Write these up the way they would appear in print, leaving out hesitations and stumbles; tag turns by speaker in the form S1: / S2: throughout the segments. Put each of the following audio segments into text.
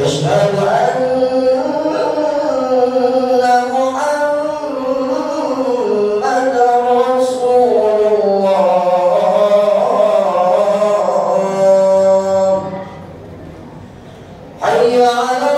S1: أشهد أن محمدا رسول الله. حي على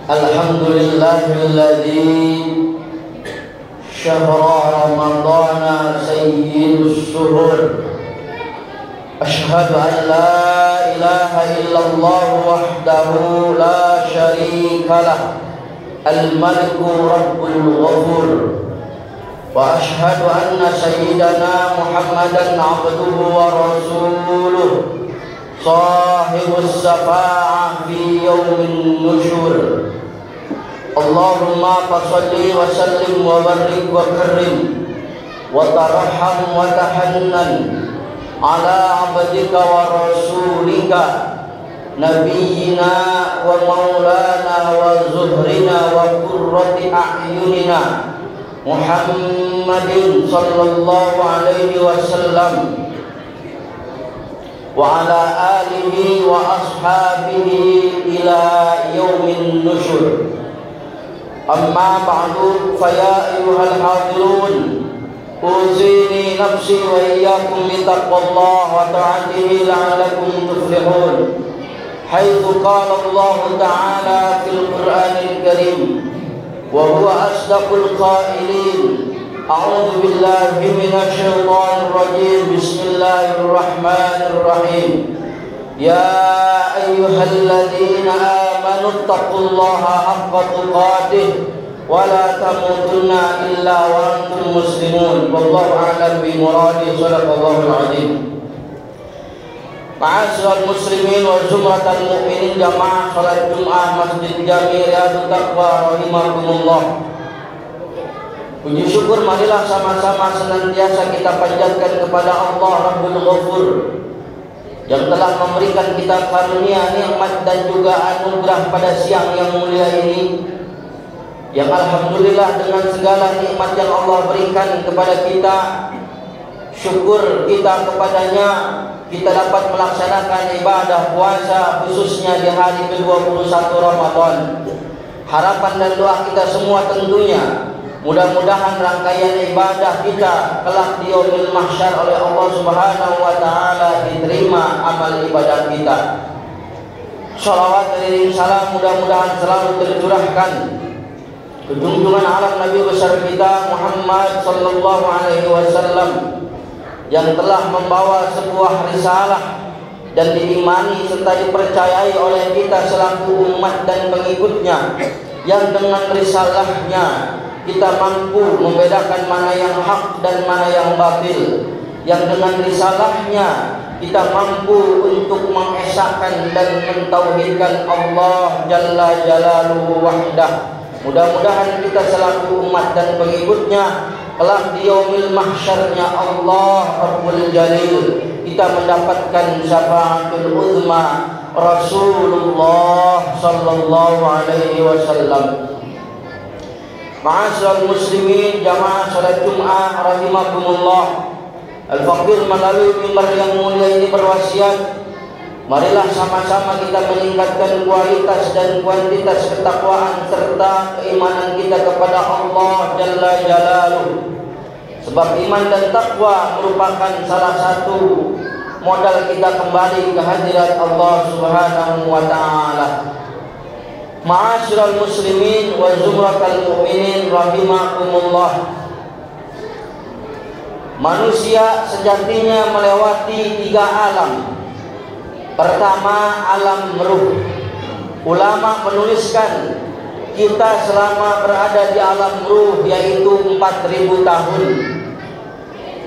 S1: Alhamdulillahilladzi syahra ramadana sayyidus syuhur. Ashhadu an la ilaha illallah wahdahu la syarikalah al-maliku rabbul ghafur. Wa ashhadu anna sayyidana Muhammadan abduhu wa rasuluh sahibus syafa'ah fi yaumin nusyur. Allahumma fasalli wa sallim wa barik wa karim wa tarham wa tahannan ala abdika wa rasulika nabiyyina wa maulana wa zuhrina wa qurrati a'yunina Muhammadin sallallahu alaihi wasallam wa ala alihi wa ashabihi ila yaumin nusyur. Amma ba'du, faya ayyuhal hadirun, uzini nafsi wa iyyakum bittaqwallah wa ta'atihi la'allakum tuflihun. Haitsu qala Allah ta'ala fil Qur'anil Karim wa huwa asdaqul qailin. A'udzu billahi minasy syaithanir rajim. Bismillahirrahmanirrahim. Ya ayyuhalladzina amanu taqullaha haqqa tuqatih wa la tamutunna illa wa antum muslimun. Wallahu a'lam bi muradi. Shadaqallahul azim. Ma'asyiral muslimin wa zumratal mu'minin jamaah salat Jumat Masjid Jami Riyadut Taqwa rahimakumullah. Puji syukur marilah sama-sama senantiasa kita panjatkan kepada Allah Rabbul Ghafur yang telah memberikan kita karunia, nikmat dan juga anugerah pada siang yang mulia ini, yang alhamdulillah dengan segala nikmat yang Allah berikan kepada kita, syukur kita kepadanya, kita dapat melaksanakan ibadah puasa khususnya di hari ke-21 Ramadan. Harapan dan doa kita semua tentunya mudah-mudahan rangkaian ibadah kita kelak di yaumil mahsyar oleh Allah Subhanahu wa taala diterima amal ibadah kita. Shalawat dan salam mudah-mudahan selalu tercurahkan ke junjungan alam Nabi besar kita Muhammad sallallahu alaihi wasallam yang telah membawa sebuah risalah dan diimani serta dipercayai oleh kita selaku umat dan pengikutnya, yang dengan risalahnya kita mampu membedakan mana yang hak dan mana yang batil, yang dengan risalahnya kita mampu untuk mengesahkan dan mentauhidkan Allah Jalla Jalaluhu wahdah. Mudah-mudahan kita selaku umat dan pengikutnya kelak di yaumil mahsyarnya Allah Rabbul Jalil kita mendapatkan syafaatul uzma Rasulullah sallallahu alaihi wasallam. Ma'asyiral muslimin jamaah salat Jumat rahimakumullah. Al-Faqir melalui mimbar yang mulia ini berwasiat, marilah sama-sama kita meningkatkan kualitas dan kuantitas ketakwaan serta keimanan kita kepada Allah Jalla Jalaluhu. Sebab iman dan takwa merupakan salah satu modal kita kembali ke hadirat Allah Subhanahu wa taala. Ma'asyiral muslimin wa zumratal mu'minin rahimakumullah. Manusia sejatinya melewati 3 alam. Pertama, alam ruh. Ulama menuliskan kita selama berada di alam ruh yaitu 4000 tahun.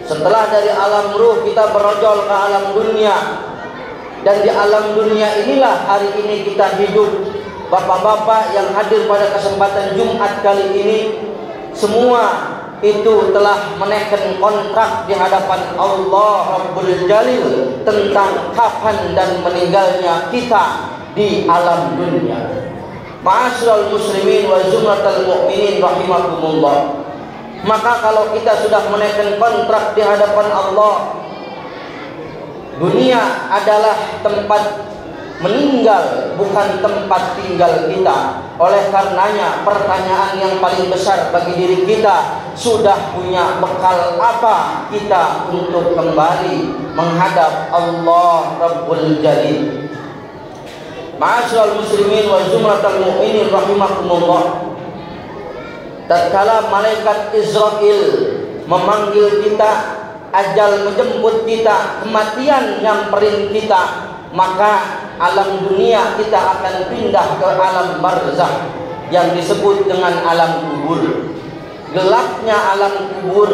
S1: Setelah dari alam ruh kita berojol ke alam dunia. Dan di alam dunia inilah hari ini kita hidup. Bapak-bapak yang hadir pada kesempatan Jumat kali ini, semua itu telah menaikkan kontrak di hadapan Allah Rabbul Jalil tentang kapan dan meninggalnya kita di alam dunia. Ma'asyiral muslimin wa zumratal mu'minin rahimakumullah. Maka kalau kita sudah menaikkan kontrak di hadapan Allah, dunia adalah tempat meninggal, bukan tempat tinggal kita. Oleh karenanya pertanyaan yang paling besar bagi diri kita, sudah punya bekal apa kita untuk kembali menghadap Allah Rabbul Jalil. Ma'asyiral muslimin wa zumratal mu'minin rahimakumullah. Tatkala malaikat Israel memanggil kita, ajal menjemput kita, kematian nyamperin kita, maka alam dunia kita akan pindah ke alam barzakh yang disebut dengan alam kubur. Gelapnya alam kubur,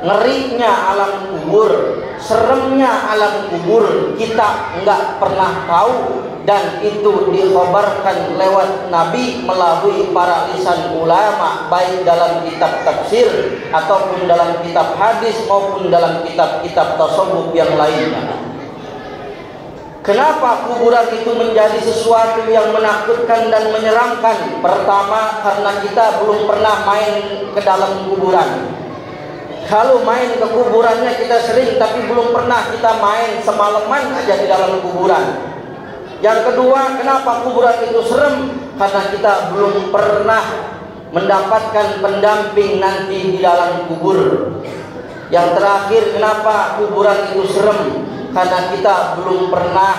S1: ngerinya alam kubur, seremnya alam kubur kita enggak pernah tahu, dan itu dikhabarkan lewat Nabi melalui para lisan ulama, baik dalam kitab tafsir ataupun dalam kitab hadis maupun dalam kitab-kitab tasawuf yang lainnya. Kenapa kuburan itu menjadi sesuatu yang menakutkan dan menyeramkan? Pertama, karena kita belum pernah main ke dalam kuburan. Kalau main ke kuburannya kita sering, tapi belum pernah kita main semalaman aja di dalam kuburan. Yang kedua, kenapa kuburan itu serem? Karena kita belum pernah mendapatkan pendamping nanti di dalam kubur. Yang terakhir, kenapa kuburan itu serem? Karena kita belum pernah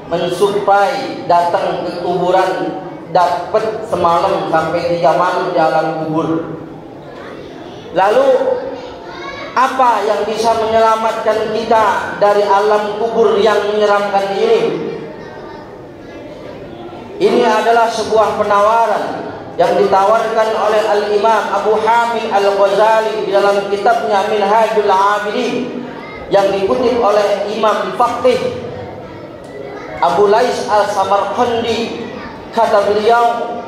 S1: mensuplai datang ke kuburan, dapat semalam sampai 3 malam di alam kubur. Lalu apa yang bisa menyelamatkan kita dari alam kubur yang menyeramkan ini? Ini adalah sebuah penawaran yang ditawarkan oleh Al-Imam Abu Hamid Al-Ghazali di dalam kitabnya Minhajul Abidin, yang dikutip oleh Imam Faqih Abu Lais Al-Samarqandi. Kata beliau,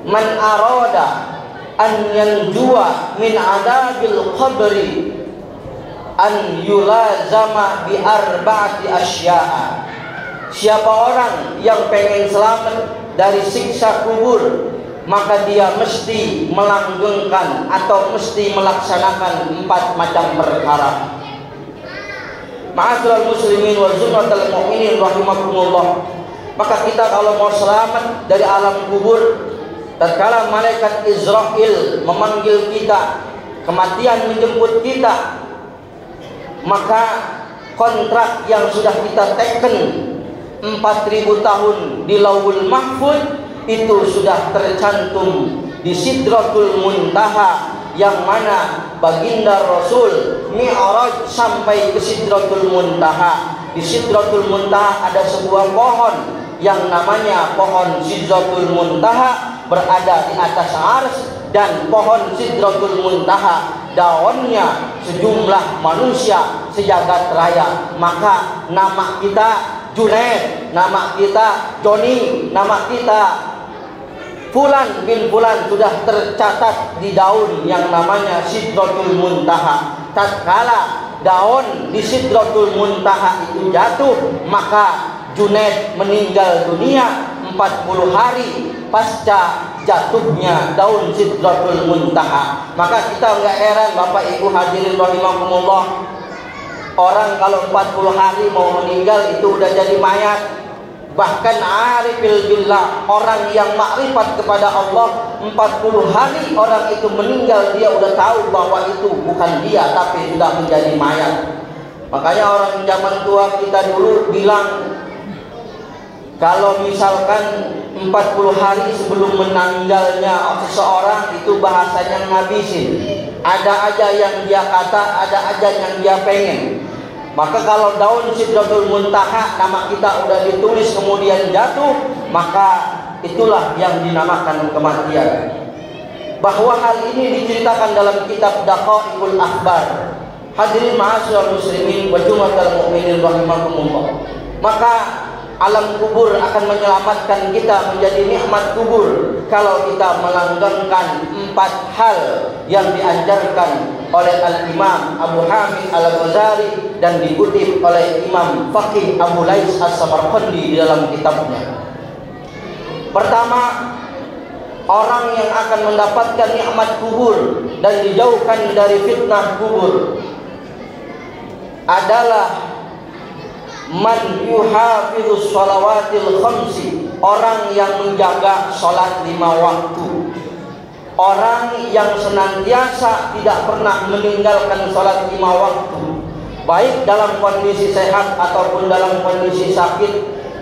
S1: man arada an yanjua min adabil qabri an yulazama bi arba'ati asya'a. Siapa orang yang pengen selamat dari siksa kubur, maka dia mesti melanggengkan atau mesti melaksanakan 4 macam perkara. Ma'asyiral muslimin wa zumratal mu'minin rahimakumullah. Maka kita kalau mau selamat dari alam kubur, tatkala malaikat Israel memanggil kita, kematian menjemput kita, maka kontrak yang sudah kita teken 4000 tahun di Lauhul Mahfuz itu sudah tercantum di Sidratul Muntaha, yang mana baginda Rasul Mi'raj sampai ke Sidratul Muntaha. Di Sidratul Muntaha ada sebuah pohon yang namanya pohon Sidratul Muntaha, berada di atas ars, dan pohon Sidratul Muntaha daunnya sejumlah manusia sejagat raya. Maka nama kita Junaid, nama kita Joni, nama kita Fulan bin Fulan sudah tercatat di daun yang namanya Sidratul Muntaha. Tatkala daun di Sidratul Muntaha itu jatuh, maka Junaid meninggal dunia. 4000 hari pasca jatuhnya daun Sidratul Muntaha. Maka kita nggak heran Bapak Ibu hadirin rahimakumullah, orang kalau 40 hari mau meninggal itu udah jadi mayat. Bahkan arifil billah, orang yang makrifat kepada Allah, 40 hari orang itu meninggal, dia udah tahu bahwa itu bukan dia tapi sudah menjadi mayat. Makanya orang zaman tua kita dulu bilang, kalau misalkan 40 hari sebelum meninggalnya seseorang itu bahasanya ngabisin. Ada aja yang dia kata, ada aja yang dia pengen. Maka kalau daun Sidratul Muntaha nama kita udah ditulis kemudian jatuh, maka itulah yang dinamakan kematian. Bahwa hal ini diceritakan dalam kitab Daqaiqul Akhbar. Hadirin ma'asyiral muslimin wa jumlatal mu'minin rahimakumullah. Maka alam kubur akan menyelamatkan kita menjadi nikmat kubur kalau kita melanggengkan 4 hal yang diajarkan oleh Al-Imam Abu Hamid Al-Ghazali dan dikutip oleh Imam Faqih Abu Lais As-Samarqandi di dalam kitabnya. Pertama, orang yang akan mendapatkan nikmat kubur dan dijauhkan dari fitnah kubur adalah man yuhafidhus shalawatil khamsi, orang yang menjaga sholat 5 waktu. Orang yang senantiasa tidak pernah meninggalkan sholat 5 waktu, baik dalam kondisi sehat ataupun dalam kondisi sakit,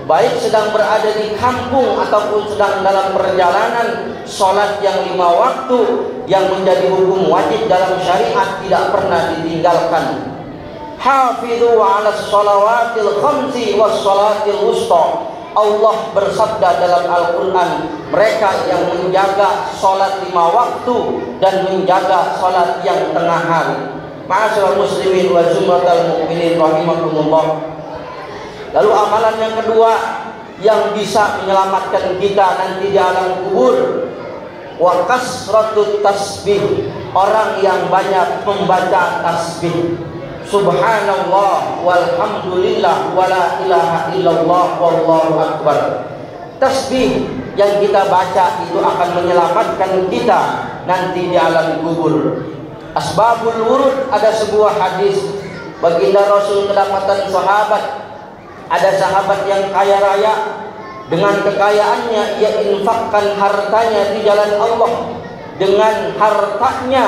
S1: baik sedang berada di kampung ataupun sedang dalam perjalanan, sholat yang 5 waktu yang menjadi hukum wajib dalam syariat tidak pernah ditinggalkan. Hafidhu ala shalawatil khamsi was shalatil wusta. Allah bersabda dalam Al-Quran, mereka yang menjaga sholat 5 waktu dan menjaga sholat yang tengah hari. Ma'asyiral muslimin wa jumlatal mu'minin rahimakumullah. Lalu amalan yang kedua yang bisa menyelamatkan kita nanti di alam kubur, wa kasratut tasbih, orang yang banyak membaca tasbih. Subhanallah walhamdulillah wala ilaha illallah wallahu akbar. Tasbih yang kita baca itu akan menyelamatkan kita nanti di alam kubur. Asbabul wurud, ada sebuah hadis baginda Rasul kedapatan sahabat. Ada sahabat yang kaya raya, dengan kekayaannya ia infakkan hartanya di jalan Allah. Dengan hartanya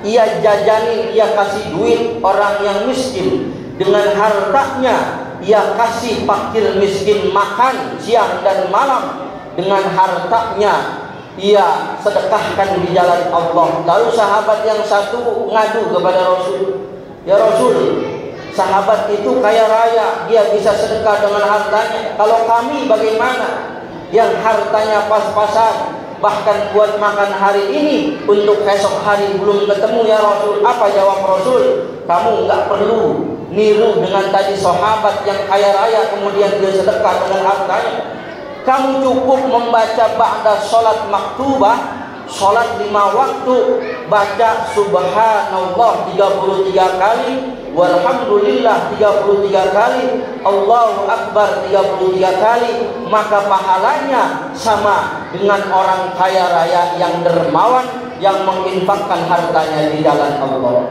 S1: ia jajani, ia kasih duit orang yang miskin. Dengan hartanya ia kasih fakir miskin makan siang dan malam. Dengan hartanya ia sedekahkan di jalan Allah. Lalu sahabat yang satu ngadu kepada Rasul, ya Rasul, sahabat itu kaya raya, dia bisa sedekah dengan hartanya. Kalau kami bagaimana? Yang hartanya pas-pasan, bahkan buat makan hari ini, untuk esok hari belum ketemu ya Rasul. Apa jawab Rasul? Kamu nggak perlu niru dengan tadi sahabat yang kaya raya kemudian dia sedekah dengan hartanya. Kamu cukup membaca ba'da sholat maktubah, sholat 5 waktu, baca subhanallah 33 kali, walhamdulillah 33 kali, Allahu akbar 33 kali, maka pahalanya sama dengan orang kaya raya yang dermawan yang menginfakkan hartanya di jalan Allah.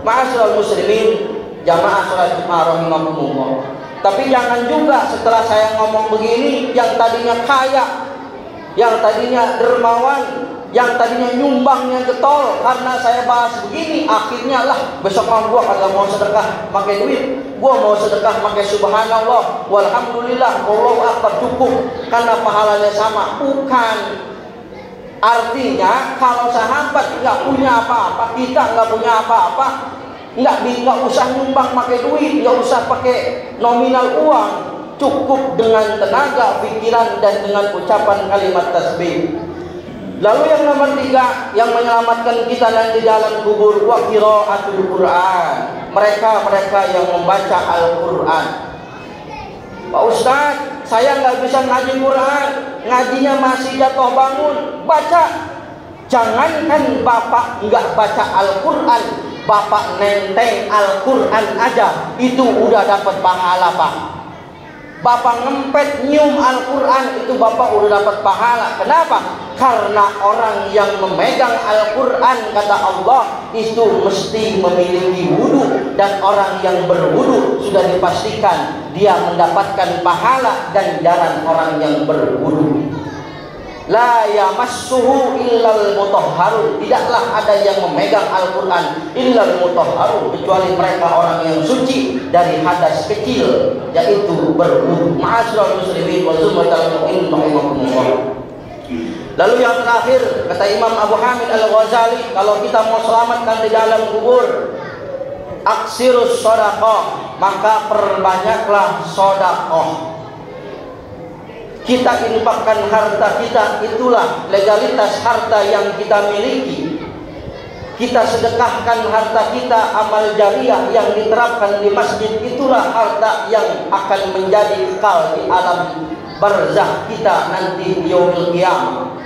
S1: Ma'asyiral muslimin, jamaah salat Jumat rahimakumullah. Tapi jangan juga setelah saya ngomong begini, yang tadinya kaya, yang tadinya dermawan, yang tadinya nyumbangnya getol, karena saya bahas begini, akhirnya lah besok gua kagak mau sedekah pakai duit, gua mau sedekah pakai subhanallah walhamdulillah wallahu akbar cukup karena pahalanya sama. Bukan. Artinya kalau sahabat nggak punya apa-apa, kita nggak punya apa-apa, nggak usah nyumbang pakai duit, nggak usah pakai nominal uang, cukup dengan tenaga, pikiran dan dengan ucapan kalimat tasbih. Lalu yang nomor 3 yang menyelamatkan kita nanti dalam kubur, wa qiraatul Quran, mereka yang membaca Al-Quran. Pak Ustaz, saya nggak bisa ngaji Quran, ngajinya masih jatuh bangun. Baca. Jangankan bapak nggak baca Al-Quran, bapak nenteng Al-Quran aja itu udah dapat pahala, Pak. Bapak ngempet nyium Al-Quran, itu Bapak udah dapat pahala. Kenapa? Karena orang yang memegang Al-Quran, kata Allah, itu mesti memiliki wudu. Dan orang yang berwudu sudah dipastikan dia mendapatkan pahala ganjaran orang yang berwudu. La yamassuhu illal mutahharun. Tidaklah ada yang memegang Al-Quran illal mutahharun, kecuali mereka orang yang suci dari hadas kecil, yaitu berwudu. Ma'asyiral muslimin wal zumratal mu'minin rahimakumullah. Lalu yang terakhir, kata Imam Abu Hamid Al-Ghazali, kalau kita mau selamatkan di dalam kubur, aksirus shadaqah, maka perbanyaklah sedekah. Kita infakkan harta kita, itulah legalitas harta yang kita miliki. Kita sedekahkan harta kita, amal jariah yang diterapkan di masjid, itulah harta yang akan menjadi kekal di alam barzakh kita nanti di yaumil qiyamah.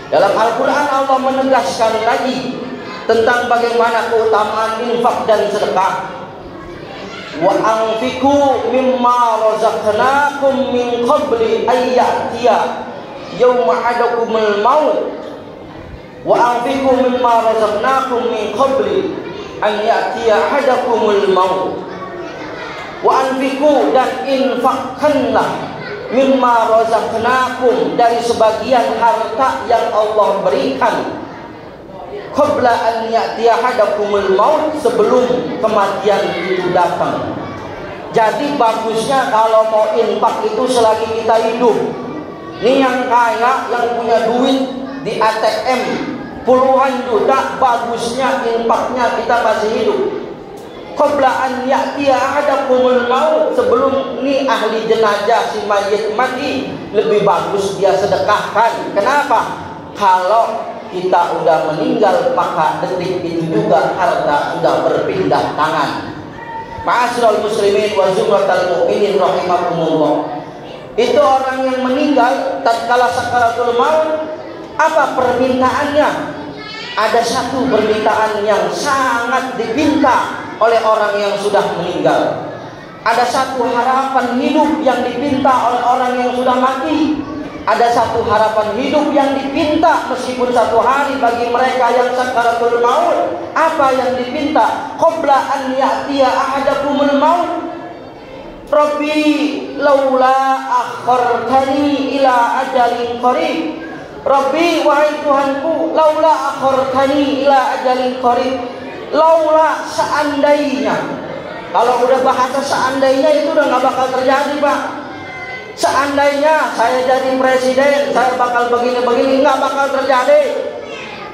S1: Dalam Al-Quran Allah menegaskan lagi tentang bagaimana keutamaan infak dan sedekah. Wa anfiqu mimma razaqnakum min qabli ay ya'tiya yawma ahadakumul maut. Wa anfiqu mimma razaqnakum min qabli an ya'tiya ahadakumul maut. Wa anfiqu, dan infakkanlah, mimma razaqnakum, dari sebagian harta yang Allah berikan, qabla an ya'tiya ahadakumul maut, sebelum kematian itu datang. Jadi bagusnya kalau mau infak itu selagi kita hidup. Ini yang kaya, yang punya duit di ATM puluhan juta, bagusnya infaknya kita masih hidup. Qabla an ya'tiya ahadakumul maut, sebelum ini ahli jenazah si mayit mati, lebih bagus dia sedekahkan. Kenapa? Kalau kita udah meninggal, maka detik itu juga harta sudah berpindah tangan. Ma'asyiral muslimin wa zumratal mu'minin rahimakumullah. Itu orang yang meninggal tatkala sakaratul maut, apa permintaannya? Ada satu permintaan yang sangat dipinta oleh orang yang sudah meninggal. Ada satu harapan hidup yang dipinta oleh orang yang sudah mati. Ada satu harapan hidup yang dipinta meskipun satu hari bagi mereka yang sakaratul maut. Apa yang dipinta? Qabla an ya'tiya ahadakumul maut, Rabbi laula akhartani ila ajalin qarib. Rabbi, wahai Tuhanku, laula akhartani ila ajalin qarib. Laula, seandainya. Kalau udah bahasa seandainya itu udah gak bakal terjadi, Pak. Seandainya saya jadi presiden, saya bakal begini-begini, nggak bakal terjadi.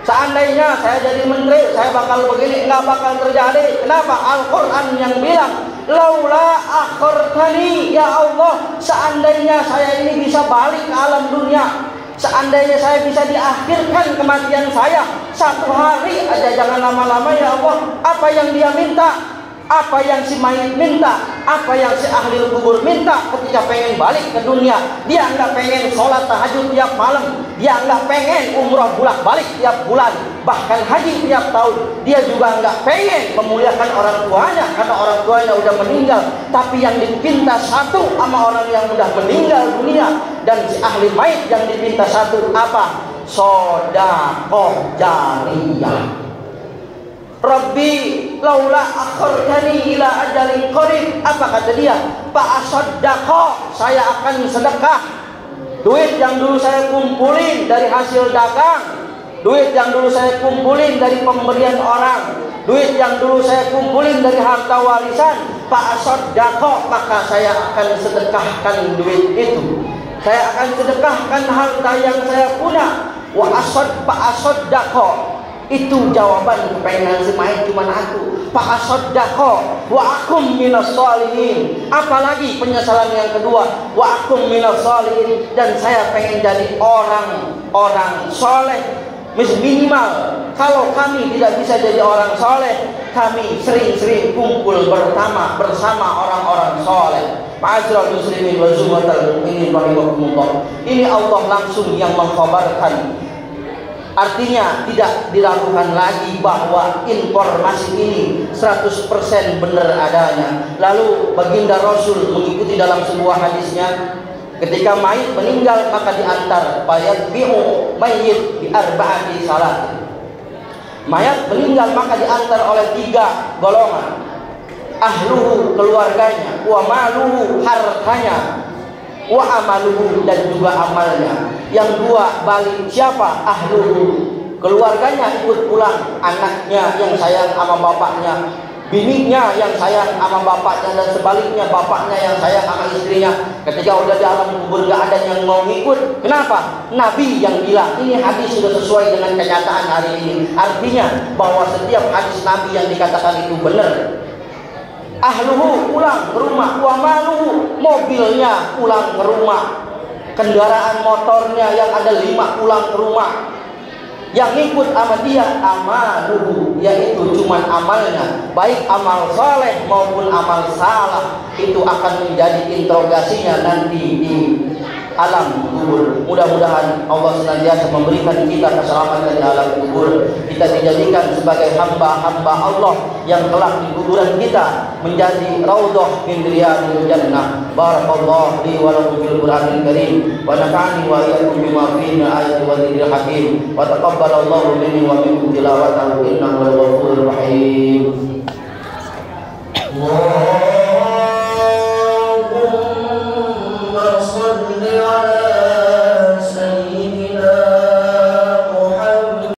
S1: Seandainya saya jadi menteri, saya bakal begini, nggak bakal terjadi. Kenapa? Al-Quran yang bilang, laula akhartani, ya Allah, seandainya saya ini bisa balik ke alam dunia, seandainya saya bisa diakhirkan kematian saya satu hari aja, jangan lama-lama ya Allah. Apa yang dia minta? Apa yang si mayit minta, apa yang si ahli kubur minta ketika pengen balik ke dunia. Dia nggak pengen sholat tahajud tiap malam, dia nggak pengen umroh bolak-balik tiap bulan, bahkan haji tiap tahun. Dia juga nggak pengen memuliakan orang tuanya karena orang tuanya udah meninggal. Tapi yang dipinta satu sama orang yang udah meninggal dunia, dan si ahli mayit yang dipinta satu apa? Sedekah jariyah. Rabbi laula akhartani ila ajalin qarib. Apa kata dia? Fa asaddaqa, saya akan sedekah. Duit yang dulu saya kumpulin dari hasil dagang, duit yang dulu saya kumpulin dari pemberian orang, duit yang dulu saya kumpulin dari harta warisan, fa asaddaqa, maka saya akan sedekahkan duit itu. Saya akan sedekahkan harta yang saya punya. Wa asaddaqa, itu jawaban kepengen si mayit cuma aku. Fa asaddaqa wa akum minas sholihin. Apalagi penyesalan yang kedua, wa akum minas sholihin, dan saya pengen jadi orang soleh. Minimal kalau kami tidak bisa jadi orang soleh, kami sering-sering kumpul bersama orang-orang soleh. Ma'asyiral muslimin wal zumratal mu'minin rahimakumullah. Ini Allah langsung yang mengkhabarkan Artinya tidak diragukan lagi bahwa informasi ini 100% benar adanya. Lalu baginda Rasul mengikuti dalam sebuah hadisnya, ketika mayit meninggal maka diantar fayatbi'u mayyit bi arba'ati salat. Mayat meninggal maka diantar oleh 3 golongan. Ahluhu, keluarganya, wa maluhu, hartanya, wa amaluhu, dan juga amalnya. Yang 2 balik siapa? Ahluhu, keluarganya ikut pulang, anaknya yang sayang sama bapaknya, bininya yang sayang sama bapaknya, dan sebaliknya bapaknya yang sayang sama istrinya. Ketika udah di alam kubur gak ada yang mau ikut. Kenapa? Nabi yang bilang. Ini hadis sudah sesuai dengan kenyataan hari ini. Artinya bahwa setiap hadis Nabi yang dikatakan itu benar. Ahluhu pulang ke rumah, wa maluhu, mobilnya pulang ke rumah, kendaraan motornya yang ada 5 pulang ke rumah. Yang ikut sama dia amaluhu, yaitu cuman amalnya, baik amal saleh maupun amal salah, itu akan menjadi interogasinya nanti di alam kubur. Mudah-mudahan Allah senantiasa memberikan kita keselamatan di alam kubur. Kita dijadikan sebagai hamba-hamba Allah yang kelak di kuburan kita menjadi raudhah min riyadil jannah. Barakallahu li wa lakum fil Qur'anil karim wa nafa'ani wa iyyakum bima fihi min ayati wa dzikril hakim wa taqabbalallahu minni wa minkum tilawatahu innahu wal ghafurur rahim.